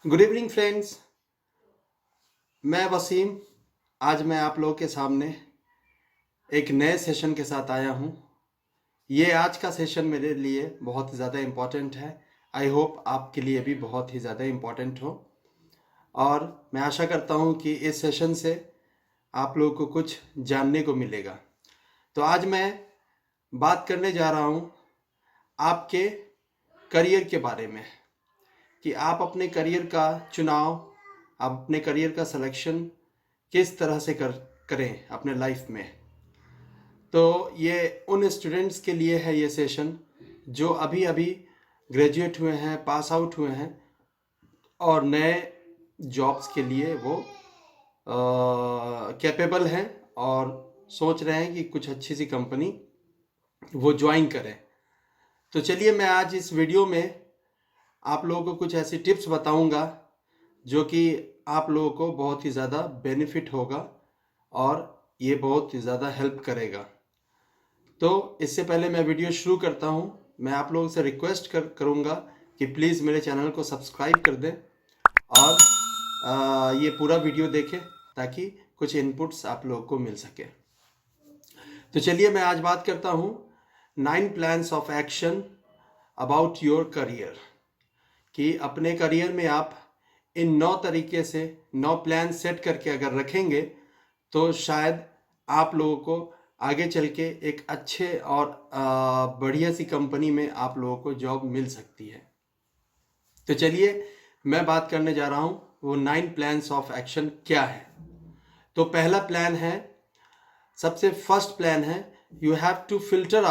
Good evening friends. मैं वसीम। आज मैं आप लोगों के सामने एक नए सेशन के साथ आया हूँ। ये आज का सेशन मेरे लिए बहुत ही ज़्यादा इम्पॉर्टेंट है। आई होप आपके लिए भी बहुत ही ज़्यादा इम्पॉर्टेंट हो, और मैं आशा करता हूँ कि इस सेशन से आप लोगों को कुछ जानने को मिलेगा। तो आज मैं बात करने जा रहा हूँ आपके करियर के बारे में, कि आप अपने करियर का चुनाव, आप अपने करियर का सिलेक्शन किस तरह से करें अपने लाइफ में। तो ये उन स्टूडेंट्स के लिए है ये सेशन जो अभी अभी ग्रेजुएट हुए हैं, पास आउट हुए हैं और नए जॉब्स के लिए वो कैपेबल हैं और सोच रहे हैं कि कुछ अच्छी सी कंपनी वो ज्वाइन करें। तो चलिए मैं आज इस वीडियो में आप लोगों को कुछ ऐसी टिप्स बताऊंगा जो कि आप लोगों को बहुत ही ज़्यादा बेनिफिट होगा और ये बहुत ही ज़्यादा हेल्प करेगा। तो इससे पहले मैं वीडियो शुरू करता हूँ, मैं आप लोगों से रिक्वेस्ट करूँगा कि प्लीज़ मेरे चैनल को सब्सक्राइब कर दें और ये पूरा वीडियो देखें ताकि कुछ इनपुट्स आप लोगों को मिल सके। तो चलिए मैं आज बात करता हूँ 9 plans of action about your career, कि अपने करियर में आप इन 9 तरीके से 9 प्लान सेट करके अगर रखेंगे तो शायद आप लोगों को आगे चल के एक अच्छे और बढ़िया सी कंपनी में आप लोगों को जॉब मिल सकती है। तो चलिए मैं बात करने जा रहा हूँ वो 9 प्लान्स ऑफ एक्शन क्या है। तो पहला प्लान है, सबसे फर्स्ट प्लान है, you have to filter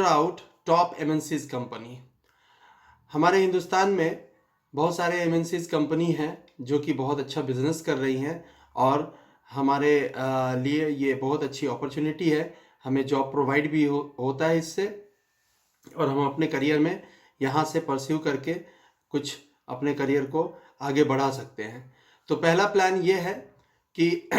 out top MNCs company. हमारे हिंदुस्तान में बहुत सारे एमएनसीज कंपनी हैं जो कि बहुत अच्छा बिजनेस कर रही हैं और हमारे लिए ये बहुत अच्छी अपॉर्चुनिटी है। हमें जॉब प्रोवाइड भी होता है इससे, और हम अपने करियर में यहाँ से परस्यू करके कुछ अपने करियर को आगे बढ़ा सकते हैं। तो पहला प्लान ये है कि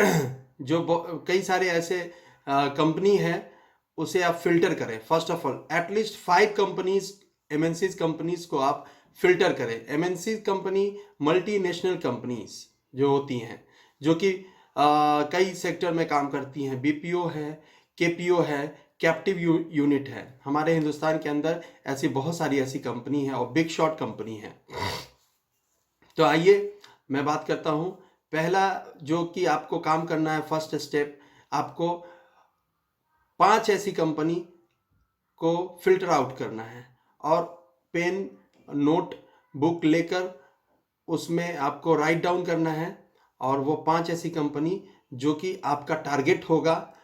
जो कई सारे ऐसे कंपनी हैं उसे आप फिल्टर करें। First of all at least 5 companies, MNCs companies को आप फिल्टर करें। एमएनसी कंपनी मल्टीनेशनल कंपनीज जो होती हैं, जो कि कई सेक्टर में काम करती हैं। बीपीओ है, केपीओ है, कैप्टिव यूनिट है। हमारे हिंदुस्तान के अंदर ऐसी बहुत सारी ऐसी कंपनी है और बिग शॉट कंपनी है। तो आइए मैं बात करता हूँ। पहला जो कि आपको काम करना है, फर्स्ट स्टेप, आपको 5 ऐसी कंपनी को फिल्टर आउट करना है और पेन नोट बुक लेकर उसमें आपको राइट डाउन करना है, और वो 5 ऐसी कंपनी जो कि आपका टारगेट होगा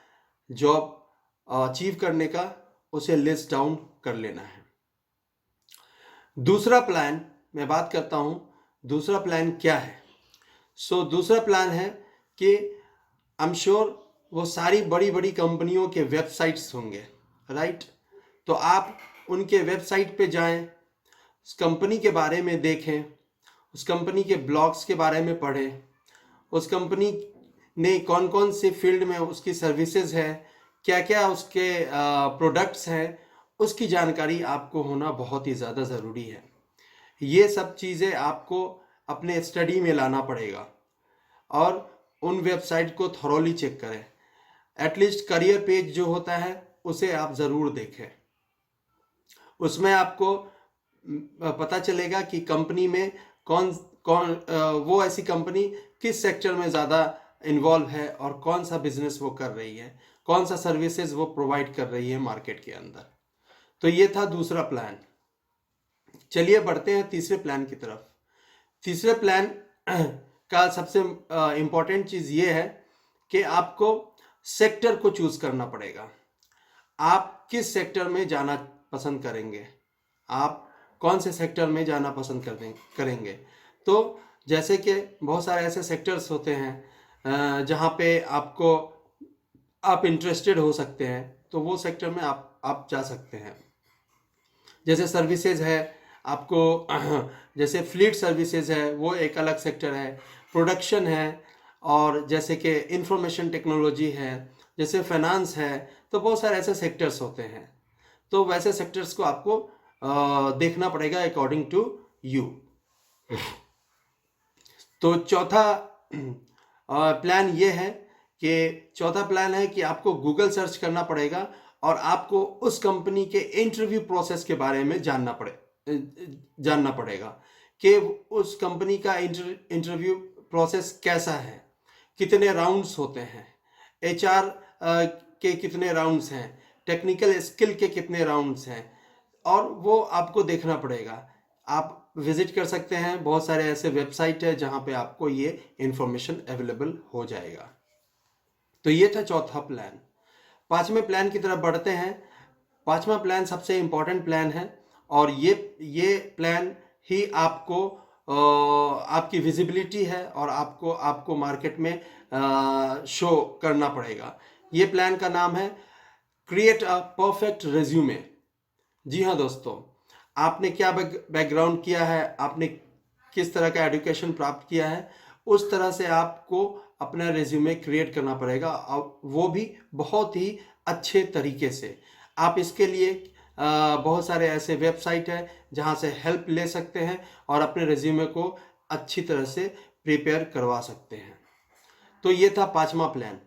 जॉब अचीव करने का, उसे लिस्ट डाउन कर लेना है। दूसरा प्लान मैं बात करता हूं, दूसरा प्लान क्या है। दूसरा प्लान है कि आई एम श्योर वो सारी बड़ी बड़ी कंपनियों के वेबसाइट्स होंगे, राइट। तो आप उनके वेबसाइट पे जाएं, उस कंपनी के बारे में देखें, उस कंपनी के ब्लॉग्स के बारे में पढ़ें, उस कंपनी ने कौन कौन से फील्ड में उसकी सर्विसेज है, क्या क्या उसके प्रोडक्ट्स हैं, उसकी जानकारी आपको होना बहुत ही ज़्यादा ज़रूरी है। ये सब चीज़ें आपको अपने स्टडी में लाना पड़ेगा और उन वेबसाइट को थॉरोली चेक करें। एटलीस्ट करियर पेज जो होता है उसे आप ज़रूर देखें। उसमें आपको पता चलेगा कि कंपनी में कौन कौन वो ऐसी कंपनी किस सेक्टर में ज़्यादा इन्वॉल्व है और कौन सा बिजनेस वो कर रही है, कौन सा सर्विसेज वो प्रोवाइड कर रही है मार्केट के अंदर। तो ये था दूसरा प्लान। चलिए बढ़ते हैं तीसरे प्लान की तरफ। तीसरे प्लान का सबसे इम्पॉर्टेंट चीज़ ये है कि आपको सेक्टर को चूज करना पड़ेगा। आप किस सेक्टर में जाना पसंद करेंगे, आप कौन से सेक्टर में जाना पसंद करेंगे। तो जैसे कि बहुत सारे ऐसे सेक्टर्स होते हैं जहाँ पे आप इंटरेस्टेड हो सकते हैं, तो वो सेक्टर में आप जा सकते हैं। जैसे सर्विसेज है आपको, जैसे फ्लीट सर्विसेज है वो एक अलग सेक्टर है, प्रोडक्शन है, और जैसे कि इंफॉर्मेशन टेक्नोलॉजी है, जैसे फाइनेंस है। तो बहुत सारे ऐसे सेक्टर्स होते हैं। तो वैसे सेक्टर्स को आपको देखना पड़ेगा अकॉर्डिंग टू यू। तो चौथा प्लान ये है कि आपको गूगल सर्च करना पड़ेगा और आपको उस कंपनी के इंटरव्यू प्रोसेस के बारे में जानना पड़ेगा कि उस कंपनी का इंटरव्यू प्रोसेस कैसा है, कितने राउंड्स होते हैं, एचआर के कितने राउंड्स हैं, टेक्निकल स्किल के कितने राउंड्स हैं, और वो आपको देखना पड़ेगा। आप विजिट कर सकते हैं, बहुत सारे ऐसे वेबसाइट है जहां पे आपको ये इंफॉर्मेशन अवेलेबल हो जाएगा। तो ये था चौथा प्लान। पांचवें प्लान की तरफ बढ़ते हैं। पांचवा प्लान सबसे इंपॉर्टेंट प्लान है और ये प्लान ही आपको आपकी विजिबिलिटी है और आपको मार्केट में शो करना पड़ेगा। ये प्लान का नाम है क्रिएट अ परफेक्ट रेज्यूमे। जी हाँ दोस्तों, आपने क्या बैकग्राउंड किया है, आपने किस तरह का एजुकेशन प्राप्त किया है, उस तरह से आपको अपना रेज्यूमे क्रिएट करना पड़ेगा, और वो भी बहुत ही अच्छे तरीके से। आप इसके लिए बहुत सारे ऐसे वेबसाइट है जहां से हेल्प ले सकते हैं और अपने रेज्यूमे को अच्छी तरह से प्रिपेयर करवा सकते हैं। तो ये था पांचवा प्लान।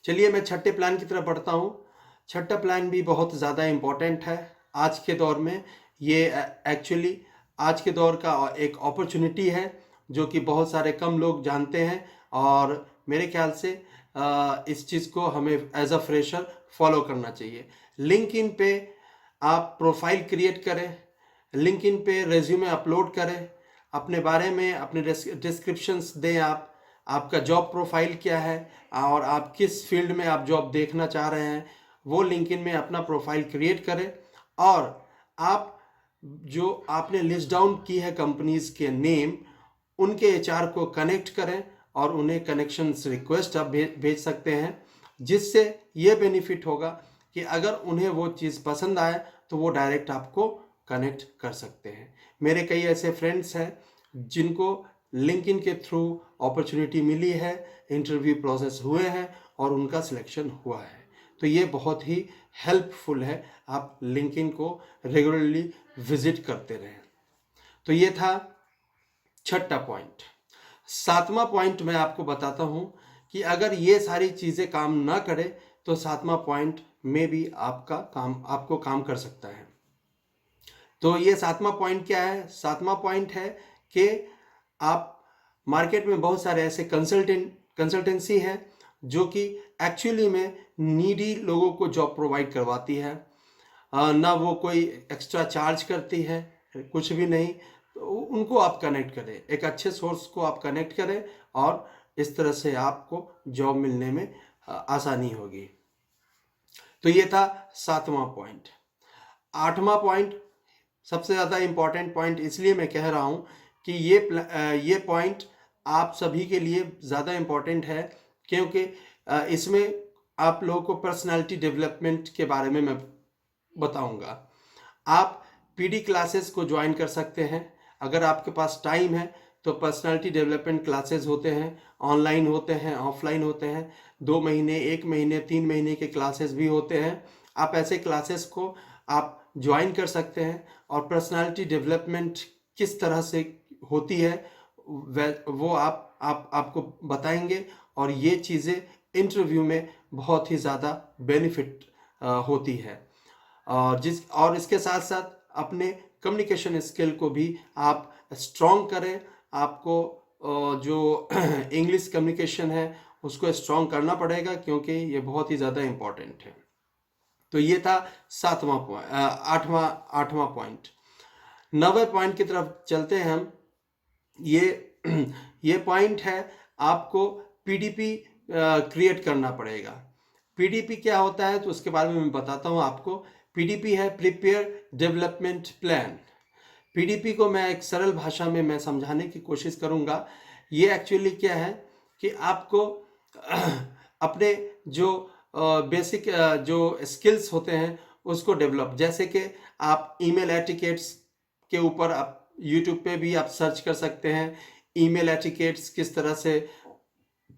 चलिए मैं छठे प्लान की तरफ बढ़ता हूँ। छठा प्लान भी बहुत ज़्यादा इम्पोर्टेंट है आज के दौर में। ये एक्चुअली आज के दौर का एक अपॉर्चुनिटी है जो कि बहुत सारे कम लोग जानते हैं, और मेरे ख्याल से इस चीज़ को हमें एज अ फ्रेशर फॉलो करना चाहिए। लिंक्डइन पे आप प्रोफाइल क्रिएट करें, लिंक्डइन पे रेज्यूमे अपलोड करें, अपने बारे में अपने डिस्क्रिप्शंस दें। आपका जॉब प्रोफाइल क्या है और आप किस फील्ड में आप जॉब देखना चाह रहे हैं, वो लिंक्डइन में अपना प्रोफाइल क्रिएट करें। और आप जो आपने लिस्ट डाउन की है कंपनीज के नेम, उनके एचआर को कनेक्ट करें और उन्हें कनेक्शंस रिक्वेस्ट आप भेज सकते हैं, जिससे ये बेनिफिट होगा कि अगर उन्हें वो चीज़ पसंद आए तो वो डायरेक्ट आपको कनेक्ट कर सकते हैं। मेरे कई ऐसे फ्रेंड्स हैं जिनको लिंक्डइन के थ्रू अपॉर्चुनिटी मिली है, इंटरव्यू प्रोसेस हुए हैं और उनका सिलेक्शन हुआ है। तो ये बहुत ही हेल्पफुल है, आप लिंक्डइन को रेगुलरली विजिट करते रहें। तो ये था छठा पॉइंट। सातवां पॉइंट मैं आपको बताता हूं कि अगर ये सारी चीज़ें काम ना करे तो सातवां पॉइंट में भी आपको काम कर सकता है। तो ये सातवां पॉइंट क्या है? सातवां पॉइंट है कि आप मार्केट में बहुत सारे ऐसे कंसल्टेंसी है जो कि एक्चुअली में नीडी लोगों को जॉब प्रोवाइड करवाती है, ना वो कोई एक्स्ट्रा चार्ज करती है, कुछ भी नहीं। तो उनको आप कनेक्ट करें, एक अच्छे सोर्स को आप कनेक्ट करें और इस तरह से आपको जॉब मिलने में आसानी होगी। तो ये था सातवां पॉइंट। आठवां पॉइंट सबसे ज़्यादा इम्पॉर्टेंट पॉइंट इसलिए मैं कह रहा हूँ कि ये पॉइंट आप सभी के लिए ज़्यादा इम्पॉर्टेंट है, क्योंकि इसमें आप लोगों को पर्सनालिटी डेवलपमेंट के बारे में मैं बताऊंगा। आप पीडी क्लासेस को ज्वाइन कर सकते हैं अगर आपके पास टाइम है। तो पर्सनालिटी डेवलपमेंट क्लासेस होते हैं, ऑनलाइन होते हैं, ऑफलाइन होते हैं, 2 महीने, 1 महीने, 3 महीने के क्लासेस भी होते हैं। आप ऐसे क्लासेस को आप ज्वाइन कर सकते हैं और पर्सनालिटी डेवलपमेंट किस तरह से होती है वो आपको बताएंगे, और ये चीज़ें इंटरव्यू में बहुत ही ज़्यादा बेनिफिट होती है। और इसके साथ साथ अपने कम्युनिकेशन स्किल को भी आप स्ट्रॉन्ग करें। आपको जो इंग्लिश कम्युनिकेशन है उसको स्ट्रॉन्ग करना पड़ेगा, क्योंकि ये बहुत ही ज़्यादा इम्पॉर्टेंट है। तो ये था सातवां पॉइंट। आठवां पॉइंट। 9वें पॉइंट की तरफ चलते हैं हम। ये पॉइंट है, आपको पीडीपी क्रिएट करना पड़ेगा। पीडीपी क्या होता है तो उसके बारे में मैं बताता हूँ आपको। पीडीपी है प्रिपेयर डेवलपमेंट प्लान। पीडीपी को मैं एक सरल भाषा में मैं समझाने की कोशिश करूँगा। ये एक्चुअली क्या है कि आपको अपने जो बेसिक जो स्किल्स होते हैं उसको डेवलप, जैसे कि आप ईमेल एटिकेट्स के ऊपर आप यूट्यूब पे भी आप सर्च कर सकते हैं। ईमेल एटिकेट्स किस तरह से,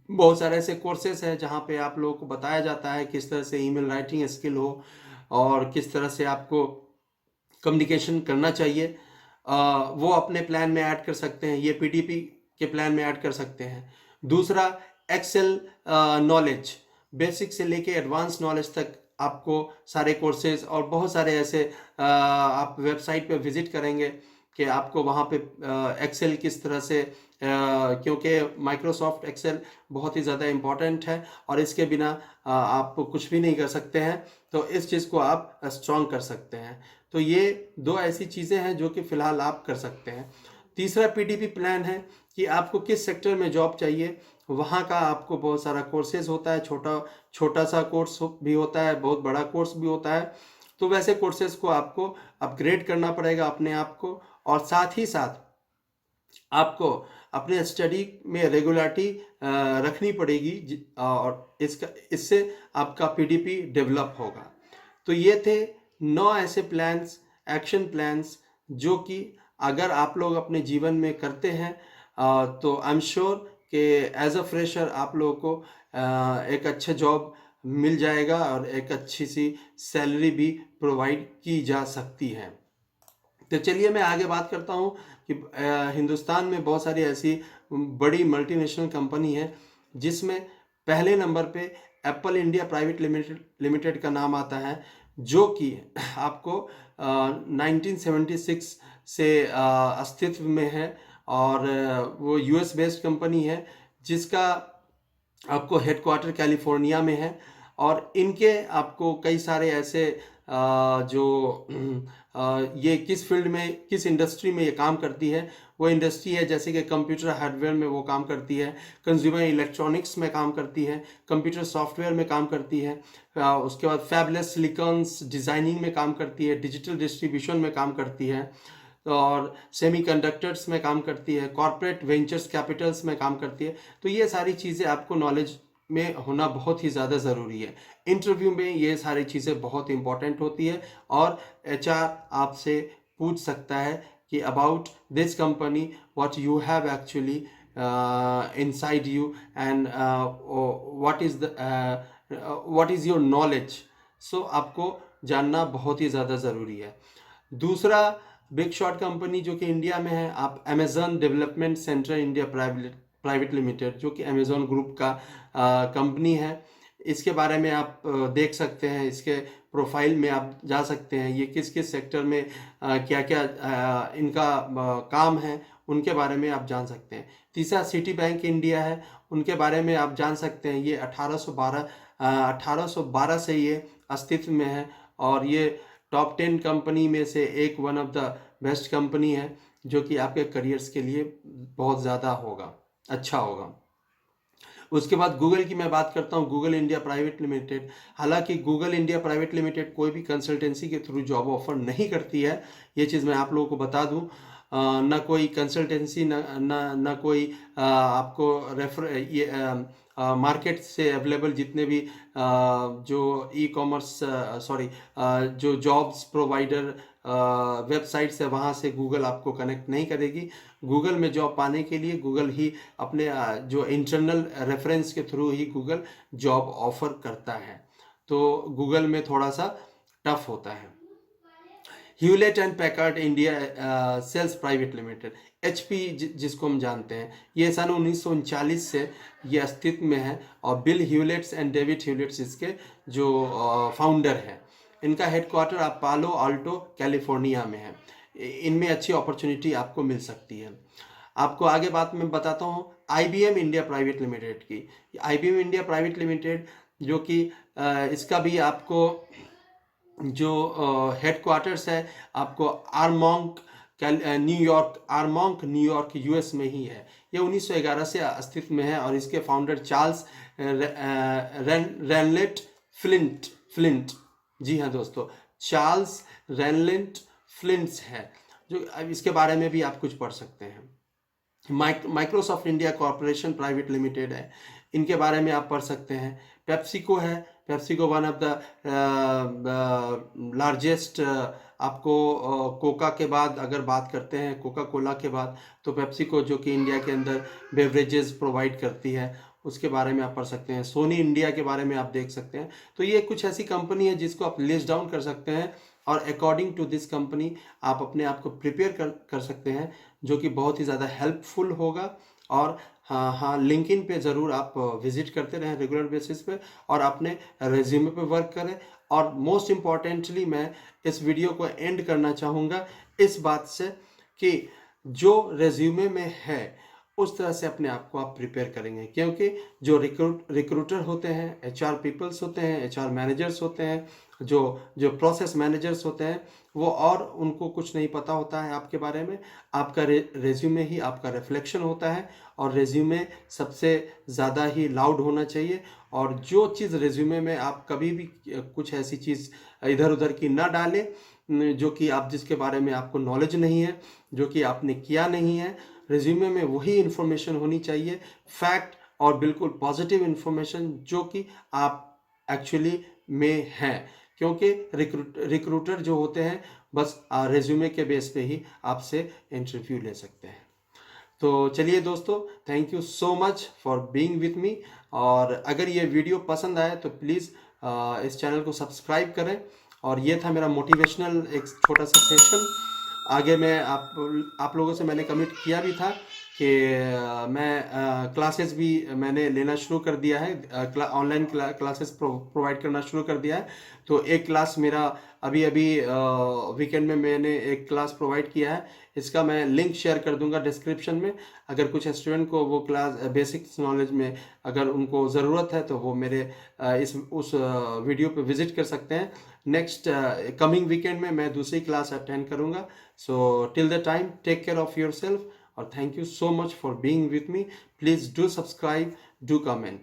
बहुत सारे ऐसे कोर्सेस हैं जहाँ पे आप लोगों को बताया जाता है किस तरह से ईमेल राइटिंग स्किल हो और किस तरह से आपको कम्युनिकेशन करना चाहिए, वो अपने प्लान में ऐड कर सकते हैं, ये पीडीपी के प्लान में ऐड कर सकते हैं। दूसरा, एक्सेल नॉलेज, बेसिक से लेके एडवांस नॉलेज तक आपको सारे कोर्सेज और बहुत सारे ऐसे आप वेबसाइट पे विजिट करेंगे कि आपको वहाँ पे एक्सेल किस तरह से, क्योंकि माइक्रोसॉफ्ट एक्सेल बहुत ही ज़्यादा इम्पॉर्टेंट है और इसके बिना आप कुछ भी नहीं कर सकते हैं, तो इस चीज़ को आप स्ट्रॉन्ग कर सकते हैं। तो ये दो ऐसी चीज़ें हैं जो कि फ़िलहाल आप कर सकते हैं। तीसरा पीडीपी प्लान है कि आपको किस सेक्टर में जॉब चाहिए, वहाँ का आपको बहुत सारा कोर्सेज होता है, छोटा सा कोर्स भी होता है, बहुत बड़ा कोर्स भी होता है। तो वैसे कोर्सेज को आपको अपग्रेड करना पड़ेगा अपने आप को, और साथ ही साथ आपको अपने स्टडी में रेगुलरिटी रखनी पड़ेगी, और इससे आपका पीडीपी डेवलप होगा। तो ये थे 9 ऐसे प्लान्स, एक्शन प्लान्स, जो कि अगर आप लोग अपने जीवन में करते हैं तो आई एम श्योर कि एज अ फ्रेशर आप लोगों को एक अच्छा जॉब मिल जाएगा और एक अच्छी सी सैलरी भी प्रोवाइड की जा सकती है। तो चलिए मैं आगे बात करता हूँ कि हिंदुस्तान में बहुत सारी ऐसी बड़ी मल्टीनेशनल कंपनी है, जिसमें पहले नंबर पे एप्पल इंडिया प्राइवेट लिमिटेड का नाम आता है, जो कि आपको 1976 से अस्तित्व में है, और वो यूएस बेस्ड कंपनी है, जिसका आपको हेडक्वार्टर कैलिफोर्निया में है। और इनके आपको कई सारे ऐसे जो ये किस फील्ड में, किस इंडस्ट्री में ये काम करती है, वो इंडस्ट्री है जैसे कि कंप्यूटर हार्डवेयर में वो काम करती है, कंज्यूमर इलेक्ट्रॉनिक्स में काम करती है, कंप्यूटर सॉफ्टवेयर में काम करती है, उसके बाद फैबलेस सिलिकॉन्स डिज़ाइनिंग में काम करती है, डिजिटल डिस्ट्रीब्यूशन में काम करती है, और सेमीकंडक्टर्स में काम करती है, कॉर्पोरेट वेंचर्स कैपिटल्स में काम करती है। तो ये सारी चीज़ें आपको नॉलेज में होना बहुत ही ज़्यादा ज़रूरी है। इंटरव्यू में ये सारी चीज़ें बहुत इंपॉर्टेंट होती है, और एचआर आपसे पूछ सकता है कि about this company what you have actually inside you, and what is your knowledge. So आपको जानना बहुत ही ज़्यादा ज़रूरी है। दूसरा बिग शॉट कंपनी जो कि इंडिया में है, आप Amazon development centre India private limited, जो कि अमेजोन ग्रुप का कंपनी है, इसके बारे में आप देख सकते हैं, इसके प्रोफाइल में आप जा सकते हैं, ये किस किस सेक्टर में क्या क्या इनका काम है, उनके बारे में आप जान सकते हैं। तीसरा सिटी बैंक इंडिया है, उनके बारे में आप जान सकते हैं, ये 1812 से ये अस्तित्व में है, और ये टॉप 10 कंपनी में से एक one of the best company है, जो कि आपके करियर्स के लिए बहुत ज़्यादा होगा, अच्छा होगा। उसके बाद गूगल की मैं बात करता हूँ, गूगल इंडिया प्राइवेट लिमिटेड। हालांकि गूगल इंडिया प्राइवेट लिमिटेड कोई भी कंसल्टेंसी के थ्रू जॉब ऑफर नहीं करती है, ये चीज़ मैं आप लोगों को बता दूँ। ना कोई कंसल्टेंसी, ना कोई आपको रेफर ये मार्केट से अवेलेबल जितने भी जो ई कॉमर्स जो जॉब्स प्रोवाइडर वेबसाइट्स है, वहाँ से गूगल आपको कनेक्ट नहीं करेगी। गूगल में जॉब पाने के लिए गूगल ही अपने जो इंटरनल रेफरेंस के थ्रू ही गूगल जॉब ऑफर करता है, तो गूगल में थोड़ा सा टफ होता है। Hewlett and Packard India sales private limited, HP जिसको हम जानते हैं, ये सन 1939 से ये अस्तित्व में है, और बिल ह्यूलेट्स एंड डेविड ह्यूलेट्स इसके जो फाउंडर हैं। इनका हेडक्वार्टर आप पालो आल्टो कैलिफोर्निया में है। इनमें अच्छी अपॉर्चुनिटी आपको मिल सकती है। आपको आगे बात में बताता हूँ आईबीएम इंडिया प्राइवेट लिमिटेड की। आईबीएम इंडिया प्राइवेट लिमिटेड जो कि इसका भी आपको जो हेडक्वार्टर्स है आपको आर्मोंक न्यूयॉर्क यूएस में ही है। ये 1911 से अस्तित्व में है, और इसके फाउंडर चार्ल्स रैनलेट फ्लिंट, जी हाँ दोस्तों, चार्ल्स रैनलेट फ्लिंट्स है, जो इसके बारे में भी आप कुछ पढ़ सकते हैं। Microsoft India corporation private limited है, इनके बारे में आप पढ़ सकते हैं। पेप्सिको है, PepsiCo one of the largest, आपको कोका के बाद अगर बात करते हैं, कोका कोला के बाद, तो पेप्सिको जो कि इंडिया के अंदर बेवरेजेस प्रोवाइड करती है, उसके बारे में आप पढ़ सकते हैं। सोनी इंडिया के बारे में आप देख सकते हैं। तो ये कुछ ऐसी कंपनी है जिसको आप लिस्ट डाउन कर सकते हैं, और अकॉर्डिंग टू दिस कंपनी आप अपने आप को प्रिपेयर कर सकते हैं, जो कि बहुत ही ज़्यादा हेल्पफुल होगा। और हाँ, लिंक्डइन पे ज़रूर आप विजिट करते रहें रेगुलर बेसिस पे, और अपने रेज्यूमे पे वर्क करें। और मोस्ट इम्पॉर्टेंटली मैं इस वीडियो को एंड करना चाहूँगा इस बात से कि जो रेज्यूमे में है उस तरह से अपने आप को आप प्रिपेयर करेंगे, क्योंकि जो रिक्रूटर होते हैं, एचआर पीपल्स होते हैं, एचआर मैनेजर्स होते हैं, जो जो प्रोसेस मैनेजर्स होते हैं, वो और उनको कुछ नहीं पता होता है आपके बारे में। आपका रेज्यूमे ही आपका रिफ्लेक्शन होता है, और रेज्यूमे सबसे ज़्यादा ही लाउड होना चाहिए। और जो चीज़ रेज्यूमे में आप कभी भी कुछ ऐसी चीज़ इधर उधर की ना डालें जो कि आप जिसके बारे में आपको नॉलेज नहीं है, जो कि आपने किया नहीं है। रिज्यूमे में वही इन्फॉर्मेशन होनी चाहिए, फैक्ट और बिल्कुल पॉजिटिव इन्फॉर्मेशन जो कि आप एक्चुअली में हैं, क्योंकि रिक्रूटर जो होते हैं बस रिज्यूमे के बेस पे ही आपसे इंटरव्यू ले सकते हैं। तो चलिए दोस्तों, thank you so much for being with मी। और अगर ये वीडियो पसंद आए तो प्लीज़ इस चैनल को सब्सक्राइब करें। और ये था मेरा मोटिवेशनल एक छोटा सा सेशन। आगे मैं आप लोगों से मैंने कमिट किया भी था कि मैं क्लासेस भी मैंने लेना शुरू कर दिया है, ऑनलाइन क्लासेस प्रोवाइड करना शुरू कर दिया है। तो एक क्लास मेरा अभी वीकेंड में मैंने एक क्लास प्रोवाइड किया है, इसका मैं लिंक शेयर कर दूंगा डिस्क्रिप्शन में। अगर कुछ स्टूडेंट को वो क्लास बेसिक्स नॉलेज में अगर उनको ज़रूरत है तो वो मेरे उस वीडियो पे विजिट कर सकते हैं। नेक्स्ट कमिंग वीकेंड में मैं दूसरी क्लास अटेंड करूंगा। So till the time, take care of your self, और thank you so much for being with me. Please do subscribe, do comment.